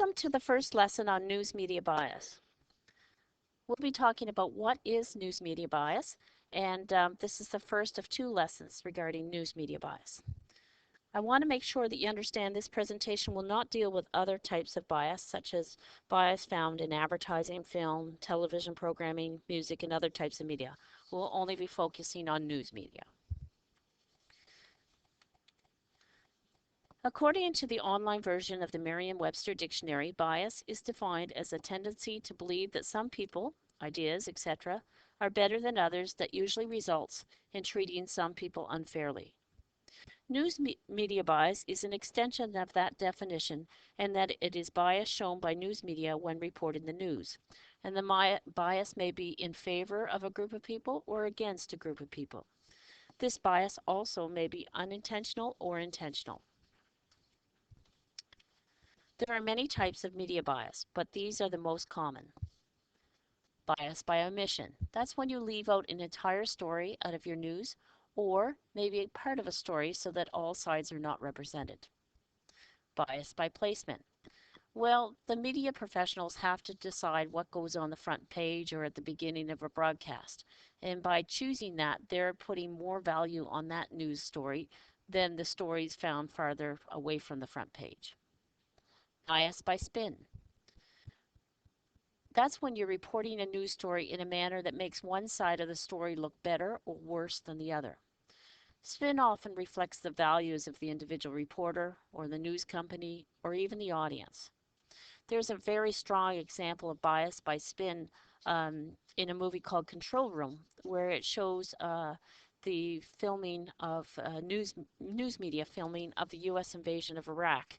Welcome to the first lesson on news media bias. We'll be talking about what is news media bias, and this is the first of 2 lessons regarding news media bias. I want to make sure that you understand this presentation will not deal with other types of bias, such as bias found in advertising, film, television programming, music, and other types of media. We'll only be focusing on news media. According to the online version of the Merriam-Webster Dictionary, bias is defined as a tendency to believe that some people, ideas, etc., are better than others that usually results in treating some people unfairly. News media bias is an extension of that definition in that it is bias shown by news media when reporting the news. And the bias may be in favor of a group of people or against a group of people. This bias also may be unintentional or intentional. There are many types of media bias, but these are the most common. Bias by omission. That's when you leave out an entire story out of your news, or maybe a part of a story so that all sides are not represented. Bias by placement. Well, the media professionals have to decide what goes on the front page or at the beginning of a broadcast. And by choosing that, they're putting more value on that news story than the stories found farther away from the front page. Bias by spin. That's when you're reporting a news story in a manner that makes one side of the story look better or worse than the other. Spin often reflects the values of the individual reporter or the news company or even the audience. There's a very strong example of bias by spin in a movie called Control Room, where it shows the filming of news media filming of the U.S. invasion of Iraq.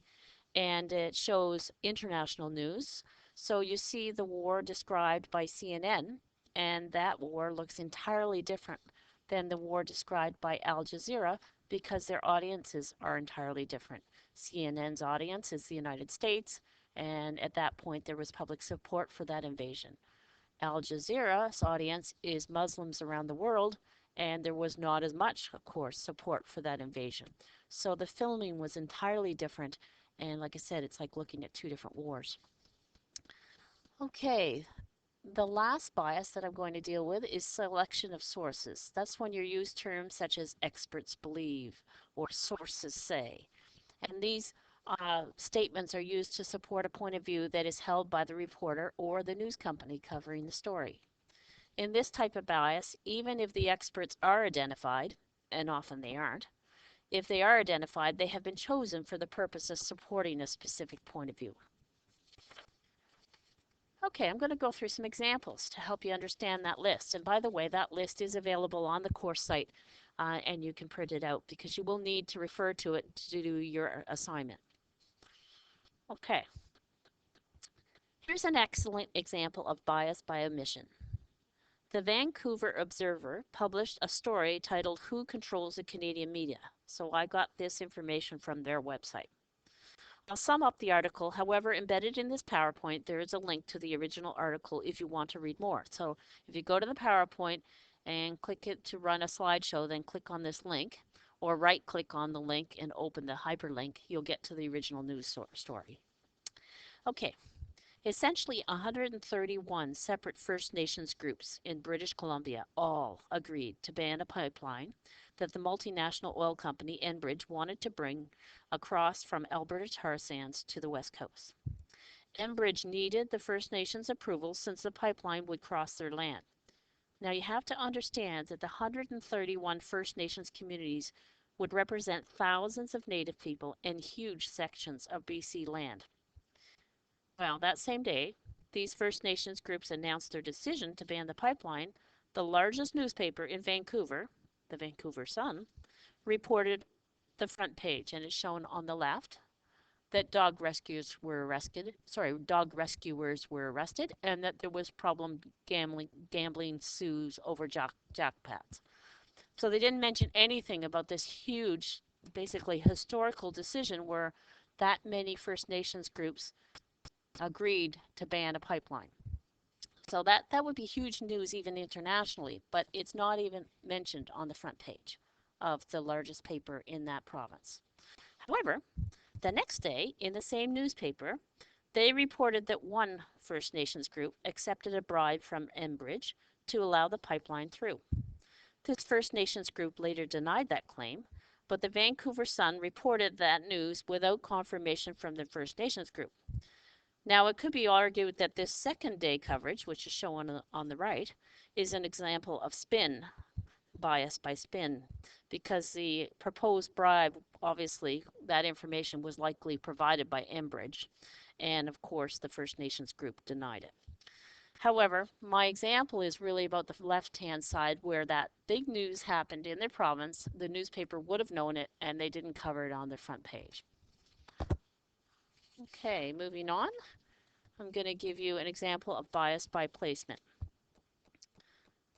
And it shows international news. So you see the war described by CNN, and that war looks entirely different than the war described by Al Jazeera because their audiences are entirely different. CNN's audience is the United States, and at that point there was public support for that invasion. Al Jazeera's audience is Muslims around the world, and there was not as much, of course, support for that invasion. So the filming was entirely different. And like I said, it's like looking at 2 different wars. Okay, the last bias that I'm going to deal with is selection of sources. That's when you use terms such as experts believe or sources say. And these statements are used to support a point of view that is held by the reporter or the news company covering the story. In this type of bias, even if the experts are identified, and often they aren't, if they are identified, they have been chosen for the purpose of supporting a specific point of view. Okay, I'm going to go through some examples to help you understand that list. And by the way, that list is available on the course site, and you can print it out because you will need to refer to it to do your assignment. Okay, here's an excellent example of bias by omission. The Vancouver Observer published a story titled "Who Controls the Canadian Media?" So I got this information from their website. I'll sum up the article. However, embedded in this PowerPoint, there is a link to the original article if you want to read more. So if you go to the PowerPoint and click it to run a slideshow, then click on this link, or right-click on the link and open the hyperlink, you'll get to the original news story. Okay. Essentially, 131 separate First Nations groups in British Columbia all agreed to ban a pipeline that the multinational oil company Enbridge wanted to bring across from Alberta tar sands to the west coast. Enbridge needed the First Nations approval since the pipeline would cross their land. Now you have to understand that the 131 First Nations communities would represent thousands of Native people and huge sections of BC land. Well, that same day, these First Nations groups announced their decision to ban the pipeline. The largest newspaper in Vancouver, the Vancouver Sun, reported the front page, and it's shown on the left that dog rescuers were arrested, and that there was problem gambling sues over jackpots. So they didn't mention anything about this huge, basically historical decision where that many First Nations groups agreed to ban a pipeline. So that would be huge news even internationally, but it's not even mentioned on the front page of the largest paper in that province. However, the next day in the same newspaper, They reported that one First Nations group accepted a bribe from Enbridge to allow the pipeline through. This First Nations group later denied that claim, but the Vancouver Sun reported that news without confirmation from the First Nations group. Now, it could be argued that this second day coverage, which is shown on the right, is an example of spin, bias by spin, because the proposed bribe, obviously, that information was likely provided by Enbridge, and of course, the First Nations group denied it. However, my example is really about the left-hand side where that big news happened in their province. The newspaper would have known it, and they didn't cover it on their front page. Okay, moving on. I'm going to give you an example of bias by placement.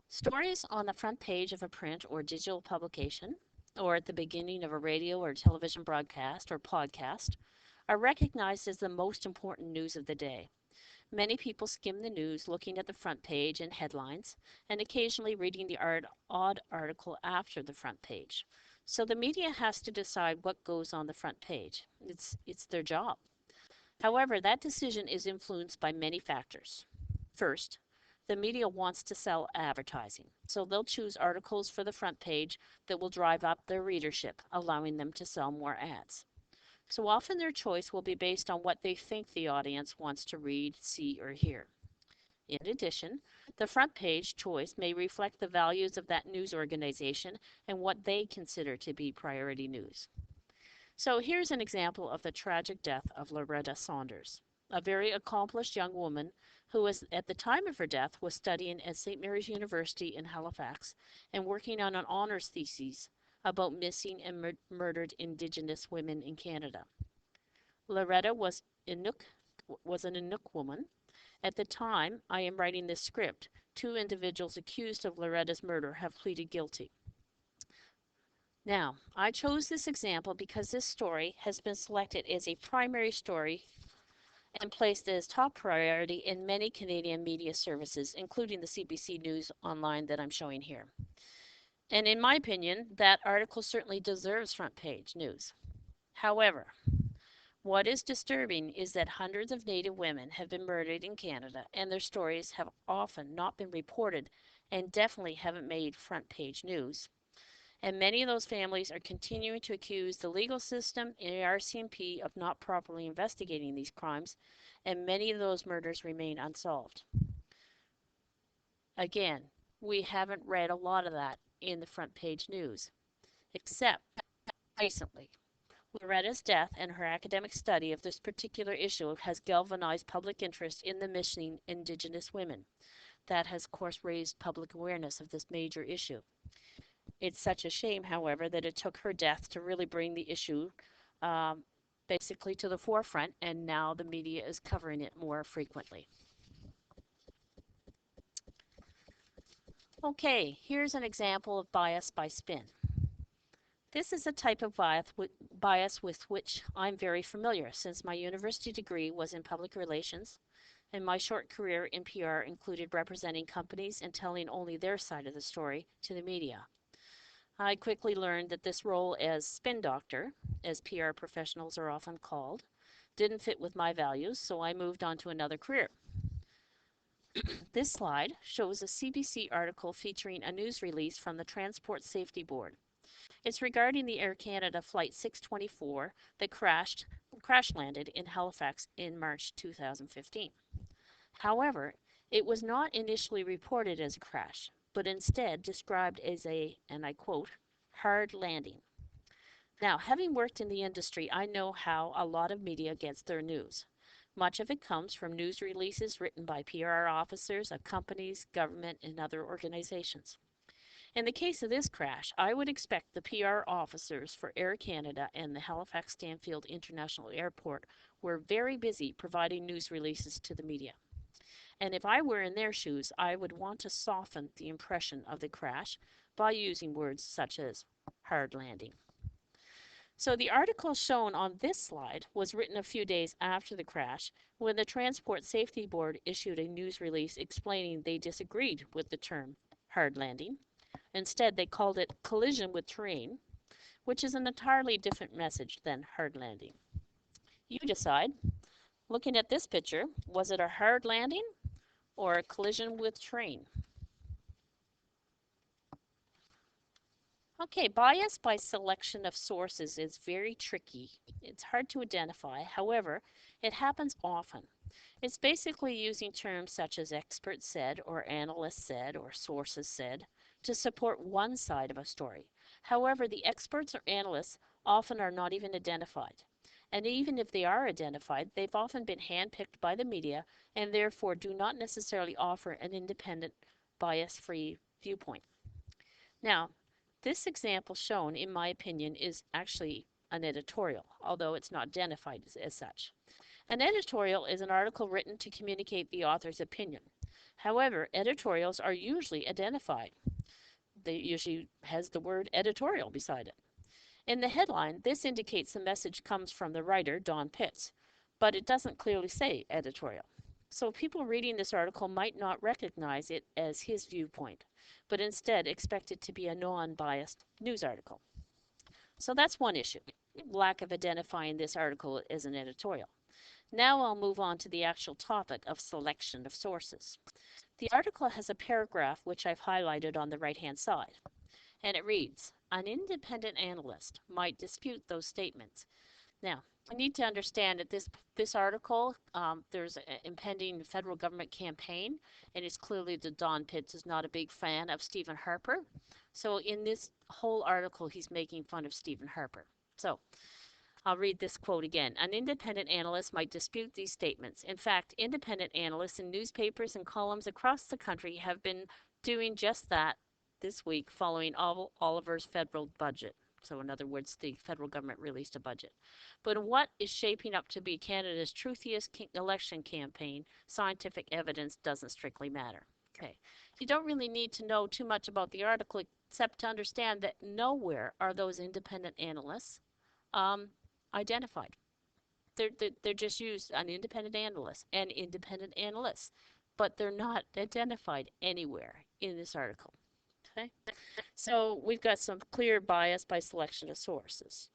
Stories on the front page of a print or digital publication, or at the beginning of a radio or television broadcast or podcast, are recognized as the most important news of the day. Many people skim the news looking at the front page and headlines, and occasionally reading the odd article after the front page. So the media has to decide what goes on the front page. It's their job. However, that decision is influenced by many factors. First, the media wants to sell advertising, so they'll choose articles for the front page that will drive up their readership, allowing them to sell more ads. So often their choice will be based on what they think the audience wants to read, see, or hear. In addition, the front page choice may reflect the values of that news organization and what they consider to be priority news. So here's an example of the tragic death of Loretta Saunders, a very accomplished young woman who was, at the time of her death, was studying at St. Mary's University in Halifax and working on an honors thesis about missing and murdered Indigenous women in Canada. Loretta was an Inuk woman. At the time I am writing this script, 2 individuals accused of Loretta's murder have pleaded guilty. Now, I chose this example because this story has been selected as a primary story and placed as top priority in many Canadian media services, including the CBC News Online that I'm showing here. And in my opinion, that article certainly deserves front page news. However, what is disturbing is that hundreds of Native women have been murdered in Canada, and their stories have often not been reported and definitely haven't made front page news. And many of those families are continuing to accuse the legal system and the RCMP of not properly investigating these crimes, and many of those murders remain unsolved. Again, we haven't read a lot of that in the front page news, except recently. Loretta's death and her academic study of this particular issue has galvanized public interest in the missing Indigenous women. That has, of course, raised public awareness of this major issue. It's such a shame, however, that it took her death to really bring the issue basically to the forefront, and now the media is covering it more frequently. Okay, here's an example of bias by spin. This is a type of bias with which I'm very familiar, since my university degree was in public relations, and my short career in PR included representing companies and telling only their side of the story to the media. I quickly learned that this role as spin doctor, as PR professionals are often called, didn't fit with my values, so I moved on to another career. This slide shows a CBC article featuring a news release from the Transport Safety Board. It's regarding the Air Canada Flight 624 that crash landed in Halifax in March 2015. However, it was not initially reported as a crash, but instead described as a, and I quote, hard landing. Now, having worked in the industry, I know how a lot of media gets their news. Much of it comes from news releases written by PR officers of companies, government, and other organizations. In the case of this crash, I would expect the PR officers for Air Canada and the Halifax Stanfield International Airport were very busy providing news releases to the media. And if I were in their shoes, I would want to soften the impression of the crash by using words such as hard landing. So the article shown on this slide was written a few days after the crash, when the Transport Safety Board issued a news release explaining they disagreed with the term hard landing. Instead, they called it collision with terrain, which is an entirely different message than hard landing. You decide. Looking at this picture, was it a hard landing or a collision with train? Okay, bias by selection of sources is very tricky. It's hard to identify. However, it happens often. It's basically using terms such as expert said or analyst said or sources said to support one side of a story. However, the experts or analysts often are not even identified. And even if they are identified, they've often been handpicked by the media and therefore do not necessarily offer an independent, bias-free viewpoint. Now, this example shown, in my opinion, is actually an editorial, although it's not identified as such. An editorial is an article written to communicate the author's opinion. However, editorials are usually identified. They usually has the word editorial beside it. In the headline, this indicates the message comes from the writer, Don Pitts, but it doesn't clearly say editorial. So people reading this article might not recognize it as his viewpoint, but instead expect it to be a non-biased news article. So that's one issue, lack of identifying this article as an editorial. Now I'll move on to the actual topic of selection of sources. The article has a paragraph which I've highlighted on the right-hand side, and it reads, an independent analyst might dispute those statements. Now, I need to understand that this article, there's an impending federal government campaign, and it's clearly that Don Pitts is not a big fan of Stephen Harper. So in this whole article, he's making fun of Stephen Harper. So I'll read this quote again. An independent analyst might dispute these statements. In fact, independent analysts in newspapers and columns across the country have been doing just that this week following Oliver's federal budget. So in other words, the federal government released a budget. But what is shaping up to be Canada's truthiest election campaign, scientific evidence doesn't strictly matter. Okay. You don't really need to know too much about the article except to understand that nowhere are those independent analysts identified. They're just used an independent analyst and independent analysts, but they're not identified anywhere in this article. Okay, so we've got some clear bias by selection of sources.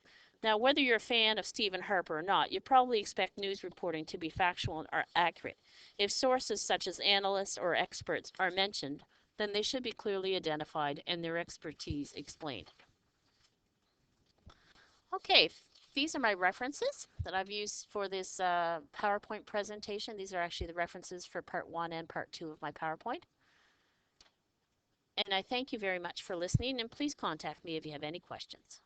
Now, whether you're a fan of Stephen Harper or not, you probably expect news reporting to be factual and accurate. If sources such as analysts or experts are mentioned, then they should be clearly identified and their expertise explained. Okay, these are my references that I've used for this PowerPoint presentation. These are actually the references for part 1 and part 2 of my PowerPoint. And I thank you very much for listening, and please contact me if you have any questions.